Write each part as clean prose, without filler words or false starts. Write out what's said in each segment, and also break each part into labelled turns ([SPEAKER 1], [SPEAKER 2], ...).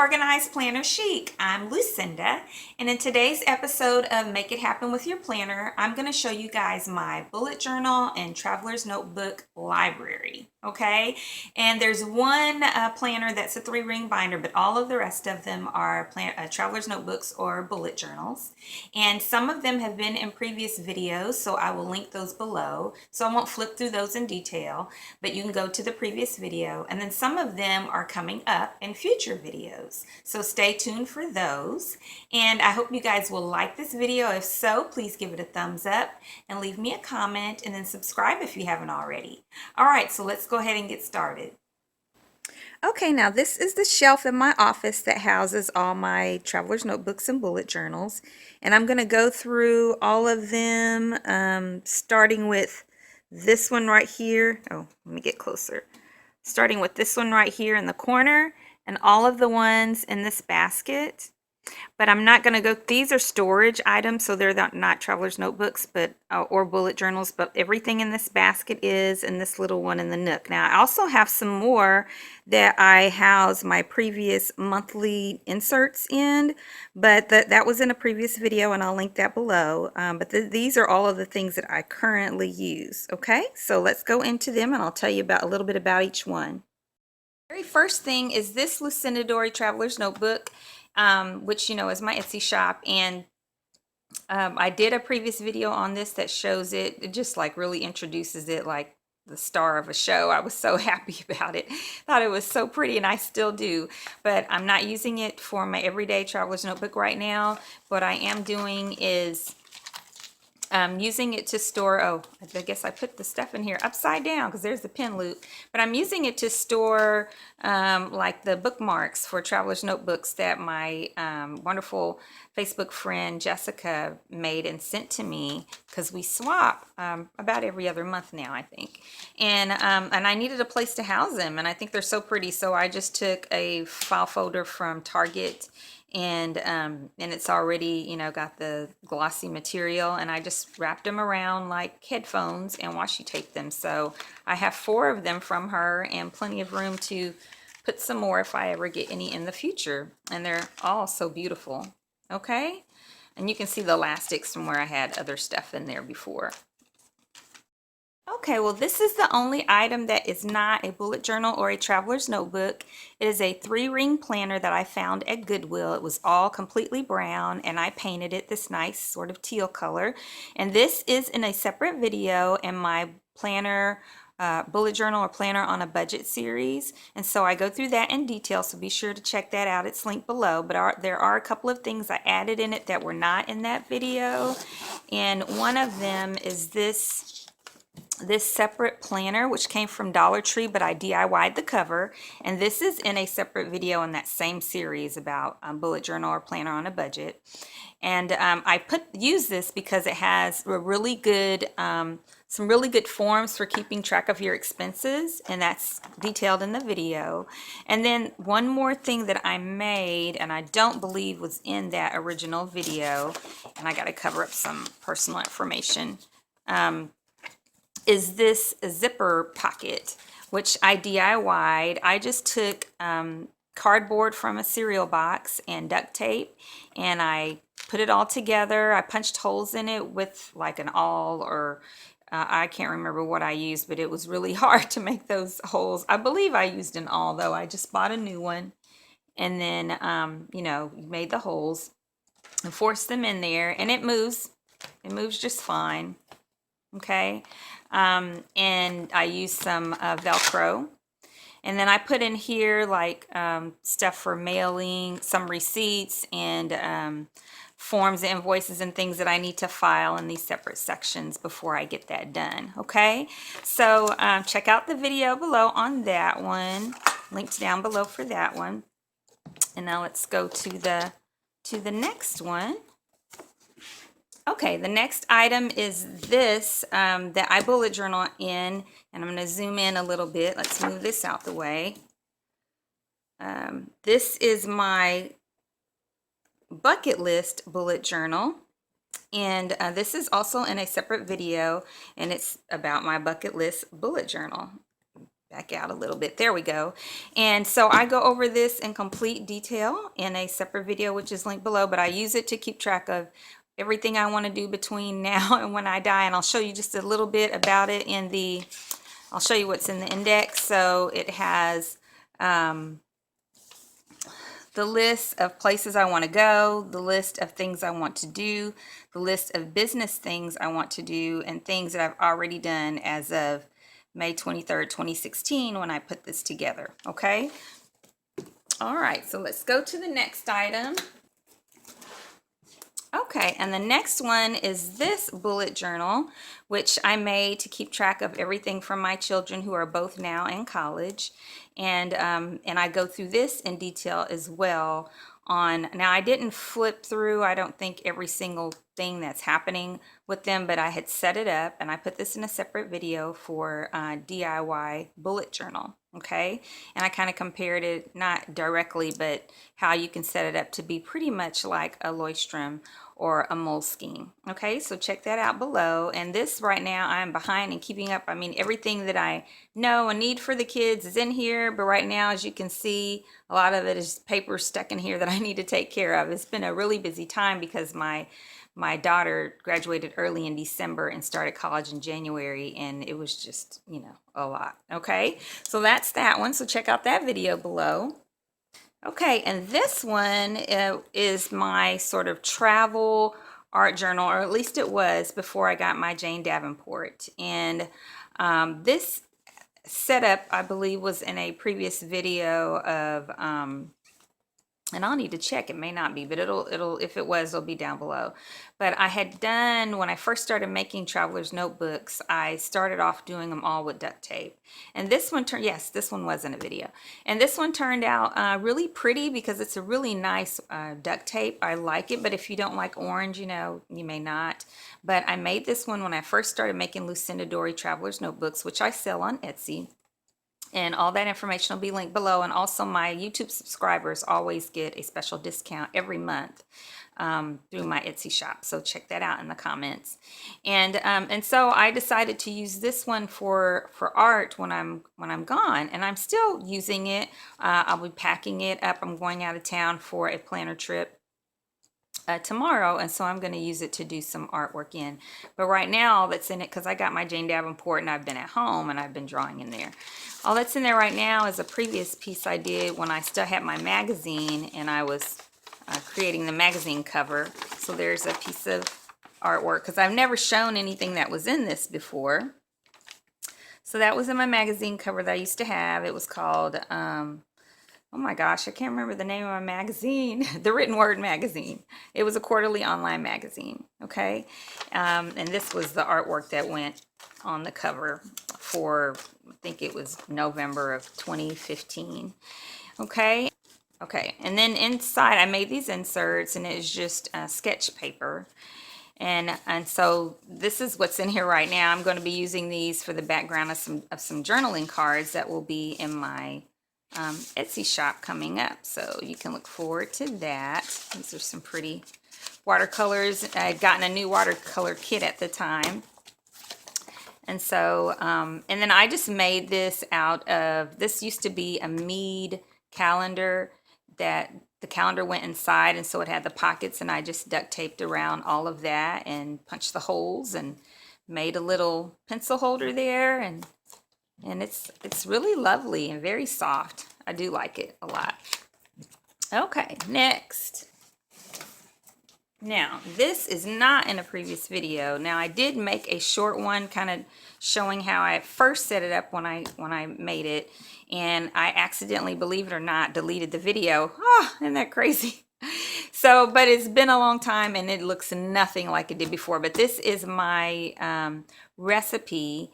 [SPEAKER 1] Organized Planner Chic. I'm Lucinda, and in today's episode of Make It Happen with Your Planner, I'm going to show you guys my bullet journal and traveler's notebook library. Okay, and there's one planner that's a 3-ring binder, but all of the rest of them are traveler's notebooks or bullet journals, and some of them have been in previous videos, so I will link those below, so I won't flip through those in detail, but you can go to the previous video, and then some of them are coming up in future videos, so stay tuned for those. And I hope you guys will like this video. If so, please give it a thumbs up and leave me a comment, and then subscribe if you haven't already. All right, so let's go ahead and get started. Okay, now this is the shelf in my office that houses all my traveler's notebooks and bullet journals, and I'm going to go through all of them, starting with this one right here. Oh, let me get closer. Starting with this one right here in the corner, and all of the ones in this basket. But I'm not going to go, these are storage items, so they're not traveler's notebooks but or bullet journals, but everything in this basket is, and this little one in the nook. Now I also have some more that I house my previous monthly inserts in, but that was in a previous video, and I'll link that below. But these are all of the things that I currently use. Okay, so let's go into them, and I'll tell you about a little bit about each one. Very first thing is this Lucidori traveler's notebook, which is my Etsy shop, and I did a previous video on this that shows it. It just like really introduces it like the star of a show. I was so happy about it. Thought it was so pretty, and I still do, but I'm not using it for my everyday traveler's notebook right now. What I am doing is using it to store, oh, I guess I put the stuff in here upside down because there's the pin loop, but I'm using it to store like the bookmarks for traveler's notebooks that my wonderful Facebook friend Jessica made and sent to me, because we swap about every other month now, I think, and I needed a place to house them, and I think they're so pretty, so I just took a file folder from Target, and it's already got the glossy material, and I just wrapped them around like headphones and washi taped them. So I have 4 of them from her, and plenty of room to put some more if I ever get any in the future, and they're all so beautiful. Okay, and you can see the elastics from where I had other stuff in there before. Okay, well, this is the only item that is not a bullet journal or a traveler's notebook. It is a 3-ring planner that I found at Goodwill. It was all completely brown, and I painted it this nice sort of teal color. And this is in a separate video in my planner, bullet journal or planner on a budget series. And so I go through that in detail, so be sure to check that out. It's linked below, but there are a couple of things I added in it that were not in that video. And one of them is this separate planner, which came from Dollar Tree, but I DIY'd the cover, and this is in a separate video in that same series about bullet journal or planner on a budget. And I use this because it has a really good some really good forms for keeping track of your expenses, and that's detailed in the video. And then one more thing that I made, and I don't believe was in that original video, and I got to cover up some personal information, is this zipper pocket, which I DIY'd. I just took cardboard from a cereal box and duct tape, and I put it all together. I punched holes in it with like an awl, or I can't remember what I used, but it was really hard to make those holes. I believe I used an awl, though. I just bought a new one, and then made the holes and forced them in there, and it moves just fine. Okay, and I used some Velcro, and then I put in here like stuff for mailing, some receipts, and forms, invoices, and things that I need to file in these separate sections before I get that done. Okay, so check out the video below on that one, linked down below for that one. And now let's go to the next one. Okay, the next item is this that I bullet journal in, and I'm going to zoom in a little bit. Let's move this out the way. This is my bucket list bullet journal, and this is also in a separate video, and it's about my bucket list bullet journal. back out a little bit. There we go. And so I go over this in complete detail in a separate video, which is linked below, but I use it to keep track of everything I want to do between now and when I die. And I'll show you just a little bit about it in the, I'll show you what's in the index. So it has the list of places I want to go, the list of things I want to do, the list of business things I want to do, and things that I've already done as of May 23rd, 2016 when I put this together, okay? All right, so let's go to the next item. Okay, and the next one is this bullet journal, which I made to keep track of everything from my children who are both now in college. And I go through this in detail as well on, now I didn't flip through, I don't think, every single thing that's happening with them, but I had set it up, and I put this in a separate video for DIY bullet journal. Okay, and I kind of compared it, not directly, but how you can set it up to be pretty much like a Leuchtturm or a Moleskine. Okay, so check that out below. And this right now, I'm behind in keeping up. I mean, everything that I know and need for the kids is in here, but right now, as you can see, a lot of it is paper stuck in here that I need to take care of. It's been a really busy time because my daughter graduated early in December and started college in January, and it was just, you know, a lot. Okay, so that's that one. So check out that video below. Okay, and this one is my sort of travel art journal, or at least it was before I got my Jane Davenport. And this setup, I believe, was in a previous video of and I'll need to check, it may not be, but it'll if it was, it'll be down below. But I had done, when I first started making traveler's notebooks, I started off doing them all with duct tape. And this one turned, yes, this one was in a video. And this one turned out really pretty because it's a really nice duct tape. I like it, but if you don't like orange, you know, you may not. But I made this one when I first started making Lucidori traveler's notebooks, which I sell on Etsy. And all that information will be linked below. And also my YouTube subscribers always get a special discount every month through my Etsy shop. So check that out in the comments. And so I decided to use this one for art when I'm gone. And I'm still using it. I'll be packing it up. I'm going out of town for a planner trip tomorrow, and so I'm going to use it to do some artwork in. But right now, all that's in it, because I got my Jane Davenport and I've been at home and I've been drawing in there. All that's in there right now is a previous piece I did when I still had my magazine and I was creating the magazine cover. So there's a piece of artwork, because I've never shown anything that was in this before. So that was in my magazine cover that I used to have. It was called oh my gosh, I can't remember the name of my magazine. The Written Word magazine. It was a quarterly online magazine, okay? And this was the artwork that went on the cover for, I think it was November of 2015, okay? Okay, and then inside I made these inserts, and it's just sketch paper. And so this is what's in here right now. I'm going to be using these for the background of some journaling cards that will be in my Etsy shop coming up, so you can look forward to that. These are some pretty watercolors. I had gotten a new watercolor kit at the time, and so and then I just made this out of, this used to be a Mead calendar that the calendar went inside, and so it had the pockets, and I just duct taped around all of that and punched the holes and made a little pencil holder there, and it's really lovely and very soft. I do like it a lot. Okay, next. Now, this is not in a previous video. Now, I did make a short one kind of showing how I first set it up when I made it, and I accidentally, believe it or not, deleted the video. Oh, isn't that crazy? So, but it's been a long time and it looks nothing like it did before. But this is my recipe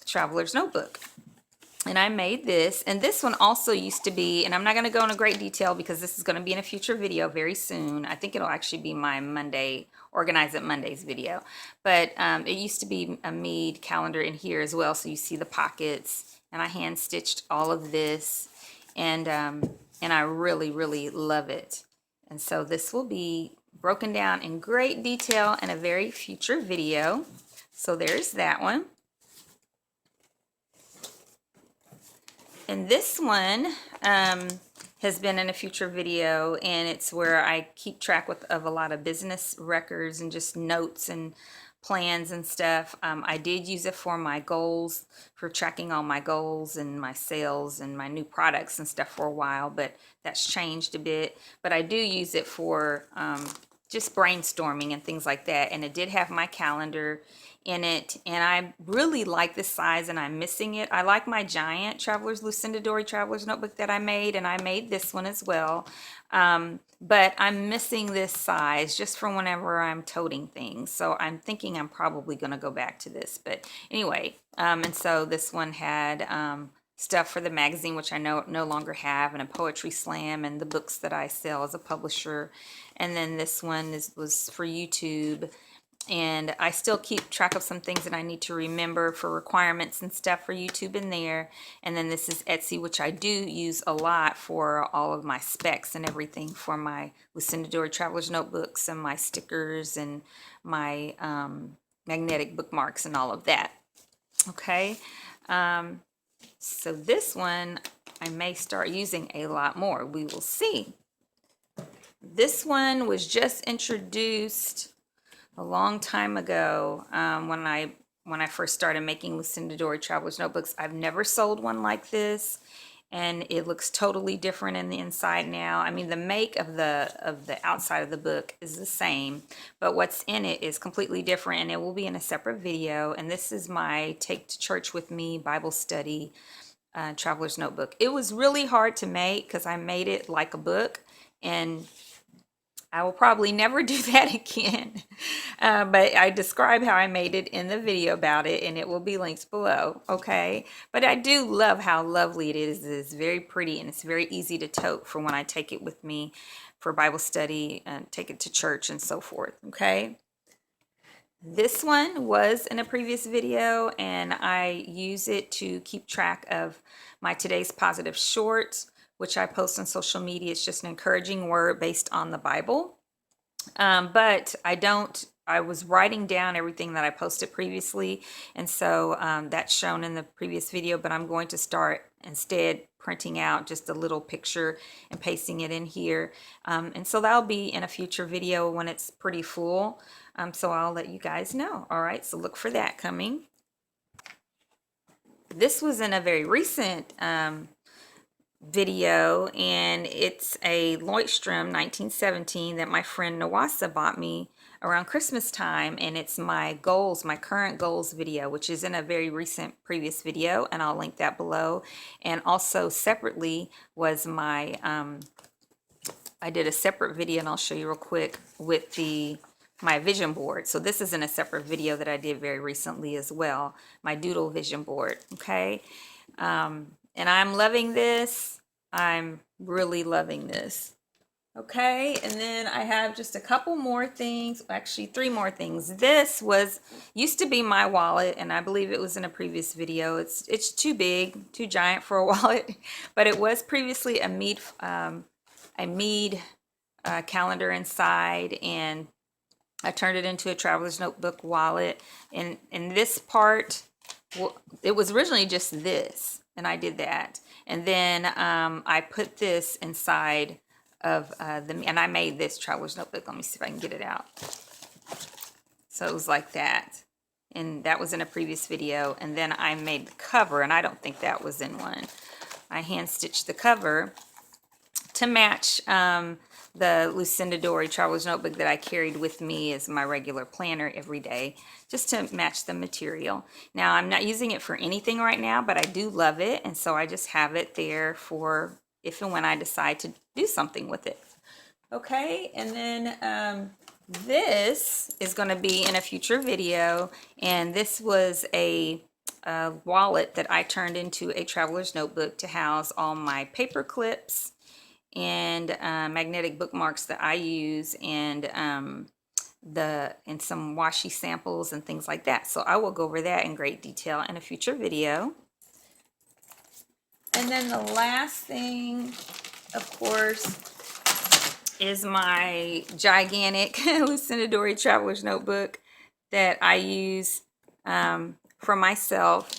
[SPEAKER 1] traveler's notebook, and I made this, and this one also used to be, and I'm not going to go into great detail because this is going to be in a future video very soon. I think it'll actually be my Monday, Organize It Mondays video, but it used to be a Mead calendar in here as well, so you see the pockets, and I hand stitched all of this, and I really love it. And so this will be broken down in great detail in a very future video. So there's that one. And this one has been in a future video, and it's where I keep track of a lot of business records and just notes and plans and stuff. I did use it for my goals, for tracking all my goals and my sales and my new products and stuff for a while, but that's changed a bit. But I do use it for just brainstorming and things like that. And it did have my calendar in it, and I really like this size, and I'm missing it. I like my giant Lucidori Traveler's Notebook that I made, and I made this one as well. But I'm missing this size just for whenever I'm toting things. So I'm thinking I'm probably going to go back to this. But anyway, and so this one had stuff for the magazine, which I no longer have, and a poetry slam, and the books that I sell as a publisher. And then this one was for YouTube. And I still keep track of some things that I need to remember for requirements and stuff for YouTube in there. And then this is Etsy, which I do use a lot for all of my specs and everything for my Lucidori Traveler's Notebooks and my stickers and my magnetic bookmarks and all of that. Okay, so this one I may start using a lot more. We will see. This one was just introduced a long time ago when I first started making Lucidori Traveler's Notebooks. I've never sold one like this, and it looks totally different in the inside now. I mean, the make of the outside of the book is the same, but what's in it is completely different, and it will be in a separate video. And this is my Take to Church with Me Bible Study Traveler's Notebook. It was really hard to make because I made it like a book, and I will probably never do that again, but I describe how I made it in the video about it, and it will be linked below, okay? But I do love how lovely it is. It's very pretty, and it's very easy to tote for when I take it with me for Bible study and take it to church and so forth, okay? This one was in a previous video, and I use it to keep track of my Today's Positive Shorts, which I post on social media. It's just an encouraging word based on the Bible. But I was writing down everything that I posted previously. And so that's shown in the previous video, but I'm going to start instead printing out just a little picture and pasting it in here. And so that'll be in a future video when it's pretty full. So I'll let you guys know. All right, so look for that coming. This was in a very recent video, and it's a Leuchtturm 1917 that my friend Nawasa bought me around Christmas time, and it's my goals, my current goals video, which is in a very recent previous video, and I'll link that below. And also separately was my I did a separate video, and I'll show you real quick, with my vision board. So this is in a separate video that I did very recently as well, my doodle vision board. Okay, and I'm loving this. I'm really loving this. Okay, and then I have just a couple more things, actually 3 more things. This used to be my wallet, and I believe it was in a previous video. It's too big, too giant for a wallet, but it was previously a Mead calendar inside, and I turned it into a traveler's notebook wallet. And in this part, well, it was originally just this, and I did that. And then I put this inside of and I made this traveler's notebook. Let me see if I can get it out. So it was like that. And that was in a previous video. And then I made the cover, and I don't think that was in one. I hand stitched the cover to match the Lucidori Traveler's Notebook that I carried with me as my regular planner every day, just to match the material. Now, I'm not using it for anything right now, but I do love it, and so I just have it there for if and when I decide to do something with it. Okay, and then this is going to be in a future video, and this was a wallet that I turned into a traveler's notebook to house all my paper clips and magnetic bookmarks that I use, and some washi samples and things like that. So I will go over that in great detail in a future video. And then the last thing, of course, is my gigantic Lucidori Traveler's Notebook that I use for myself.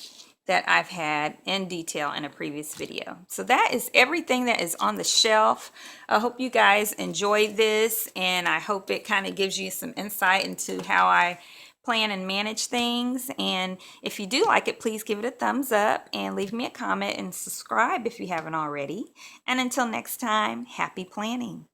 [SPEAKER 1] that I've had in detail in a previous video. So that is everything that is on the shelf. I hope you guys enjoyed this, and I hope it kind of gives you some insight into how I plan and manage things. And if you do like it, please give it a thumbs up and leave me a comment and subscribe if you haven't already. And until next time, happy planning.